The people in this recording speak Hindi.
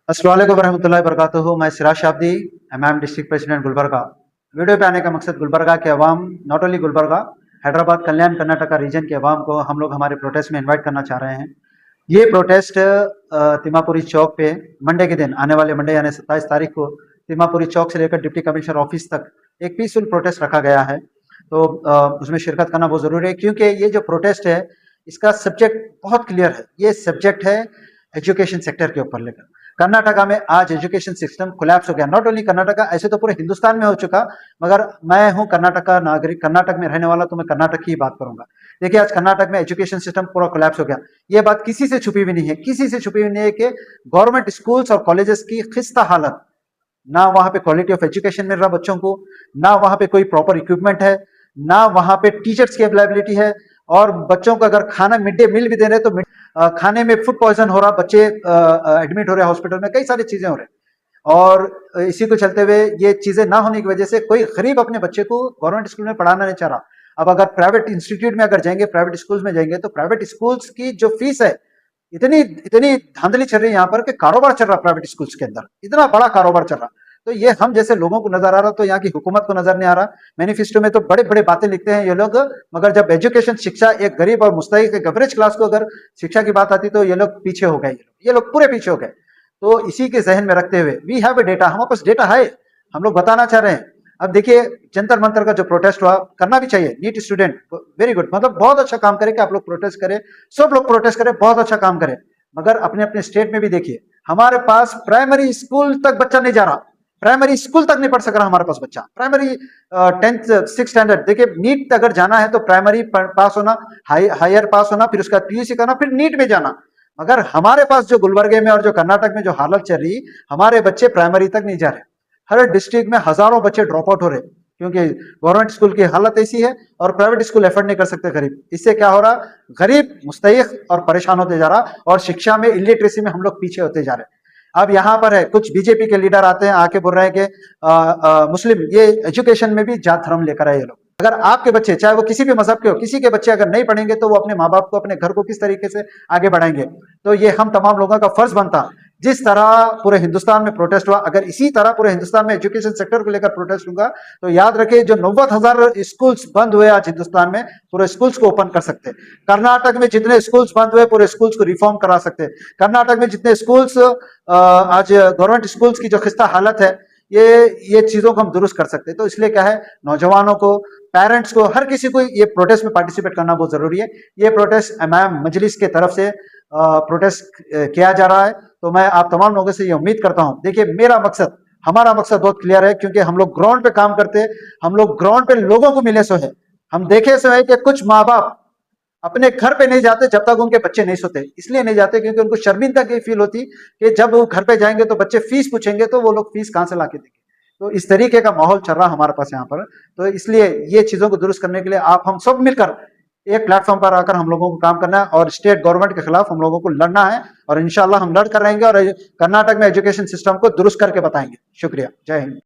अस्सलाम वालेकुम वरहमतुल्लाहि वबरकातुहू। मैं Siraj Shabdi, MM district president Gulbarga. Video पे आने का मकसद गुलबर्गा के अवाम, not only Gulbarga, Hyderabad, Kalyan, Karnataka region के अवाम को हम लोग हमारे प्रोटेस्ट में इनवाइट करना चाह रहे हैं। ये प्रोटेस्ट तिमापुरी चौक पे मंडे के दिन, आने वाले मंडे यानी 27 तारीख को तिमापुरी चौक से लेकर डिप्टी कमिश्नर ऑफिस तक एक पीसफुल प्रोटेस्ट रखा गया है। तो उसमें शिरकत करना बहुत ज़रूरी है, क्योंकि ये जो प्रोटेस्ट है इसका सब्जेक्ट बहुत क्लियर है। ये सब्जेक्ट है एजुकेशन सेक्टर के ऊपर लेकर। कर्नाटका में आज एजुकेशन सिस्टम कोलैप्स हो गया। नॉट ओनली कर्नाटका, ऐसे तो पूरे हिंदुस्तान में हो चुका, मगर मैं हूं कर्नाटका नागरिक, कर्नाटक में रहने वाला, तो मैं कर्नाटक की बात करूंगा। देखिए, आज कर्नाटक में एजुकेशन सिस्टम पूरा कोलैप्स हो गया। ये बात किसी से छुपी हुई नहीं है, किसी से छुपी हुई नहीं है कि गवर्नमेंट स्कूल्स और कॉलेजेस की खिस्ता हालत, ना वहां पे क्वालिटी ऑफ एजुकेशन मिल रहा बच्चों को, ना वहां पे कोई प्रॉपर इक्विपमेंट है, ना वहां पे टीचर्स की अवेलेबिलिटी है। और बच्चों को अगर खाना मिड डे मील भी दे रहे हैं तो खाने में फूड पॉइजन हो रहा, बच्चे एडमिट हो रहे हैं हॉस्पिटल में, कई सारी चीजें हो रही हैं। और इसी को चलते हुए ये चीजें ना होने की वजह से कोई गरीब अपने बच्चे को गवर्नमेंट स्कूल में पढ़ाना नहीं चाह रहा। अब अगर प्राइवेट इंस्टीट्यूट में अगर जाएंगे, प्राइवेट स्कूल्स में जाएंगे, तो प्राइवेट स्कूल्स की जो फीस है, इतनी इतनी धांधली चल रही है यहाँ पर कि कारोबार चल रहा है प्राइवेट स्कूल्स के अंदर, इतना बड़ा कारोबार चल रहा। तो ये हम जैसे लोगों को नजर आ रहा, तो यहाँ की हुकूमत को नजर नहीं आ रहा। मैनिफेस्टो में तो बड़े बड़े बातें लिखते हैं ये लोग, मगर जब एजुकेशन शिक्षा एक गरीब और मुस्तहिक एक एवरेज क्लास को अगर शिक्षा की बात आती तो ये लोग पीछे हो गए, ये लोग पूरे पीछे हो गए। तो इसी के जहन में रखते हुए वी हैव ए डेटा, हमारे पास डेटा है, हम लोग बताना चाह रहे हैं। अब देखिए, जंतर मंतर का जो प्रोटेस्ट हुआ, करना भी चाहिए। नीट स्टूडेंट वेरी गुड, मतलब बहुत अच्छा काम करे कि आप लोग प्रोटेस्ट करें, सब लोग प्रोटेस्ट करें, बहुत अच्छा काम करें। मगर अपने अपने स्टेट में भी देखिए, हमारे पास प्राइमरी स्कूल तक बच्चा नहीं जा रहा, प्राइमरी स्कूल तक नहीं पढ़ सक रहा हमारे पास बच्चा। प्राइमरी 10th 6th स्टैंडर्ड, देखिए नीट अगर जाना है तो प्राइमरी पास होना, हायर पास होना, फिर उसका पीयूसी करना, फिर नीट में जाना। मगर हमारे पास जो गुलबर्गे में और जो कर्नाटक में जो हालत चल रही, हमारे बच्चे प्राइमरी तक नहीं जा रहे। हर डिस्ट्रिक्ट में हजारों बच्चे ड्रॉप आउट हो रहे, क्योंकि गवर्नमेंट स्कूल की हालत ऐसी है और प्राइवेट स्कूल एफर्ड नहीं कर सकते गरीब। इससे क्या हो रहा, गरीब मुस्तहिक और परेशान होते जा रहा, और शिक्षा में, इलिटरेसी में हम लोग पीछे होते जा रहे। अब यहाँ पर है, कुछ बीजेपी के लीडर आते हैं, आके बोल रहे हैं कि मुस्लिम ये एजुकेशन में भी जात धर्म लेकर आए ये लोग। अगर आपके बच्चे, चाहे वो किसी भी मजहब के हो, किसी के बच्चे अगर नहीं पढ़ेंगे तो वो अपने माँ बाप को, अपने घर को किस तरीके से आगे बढ़ाएंगे। तो ये हम तमाम लोगों का फर्ज बनता, जिस तरह पूरे हिंदुस्तान में प्रोटेस्ट हुआ, अगर इसी तरह पूरे हिंदुस्तान में एजुकेशन सेक्टर को लेकर प्रोटेस्ट होगा, तो याद रखिए जो 90,000 स्कूल्स बंद हुए आज हिंदुस्तान में, पूरे स्कूल्स को ओपन कर सकते। कर्नाटक में जितने स्कूल्स बंद हुए, पूरे स्कूल्स को रिफॉर्म करा सकते। कर्नाटक में जितने स्कूल्स, आज गवर्नमेंट स्कूल्स की जो खिस्ता हालत है, ये चीजों को हम दुरुस्त कर सकते। तो इसलिए क्या है, नौजवानों को, पेरेंट्स को, हर किसी को ये प्रोटेस्ट में पार्टिसिपेट करना बहुत जरूरी है। ये प्रोटेस्ट इमाम मजलिस के तरफ से प्रोटेस्ट किया जा रहा है। तो मैं आप तमाम लोगों से ये उम्मीद करता हूं, देखिए मेरा मकसद, हमारा मकसद बहुत क्लियर है, क्योंकि हम लोग ग्राउंड पे काम करते हैं, हम लोग ग्राउंड पे लोगों को मिले सो है। हम देखे सो है कि कुछ माँ बाप अपने घर पे नहीं जाते जब तक उनके बच्चे नहीं सोते। इसलिए नहीं जाते क्योंकि उनको शर्मिंदगी फील होती कि जब वो घर पे जाएंगे तो बच्चे फीस पूछेंगे, तो वो लोग फीस कहां से लाके देंगे। तो इस तरीके का माहौल चल रहा हमारे पास यहाँ पर। तो इसलिए ये चीजों को दुरुस्त करने के लिए आप हम सब मिलकर एक प्लेटफॉर्म पर आकर हम लोगों को काम करना है, और स्टेट गवर्नमेंट के खिलाफ हम लोगों को लड़ना है। और इंशाल्लाह हम लड़ कर रहेंगे और कर्नाटक में एजुकेशन सिस्टम को दुरुस्त करके बताएंगे। शुक्रिया, जय हिंद।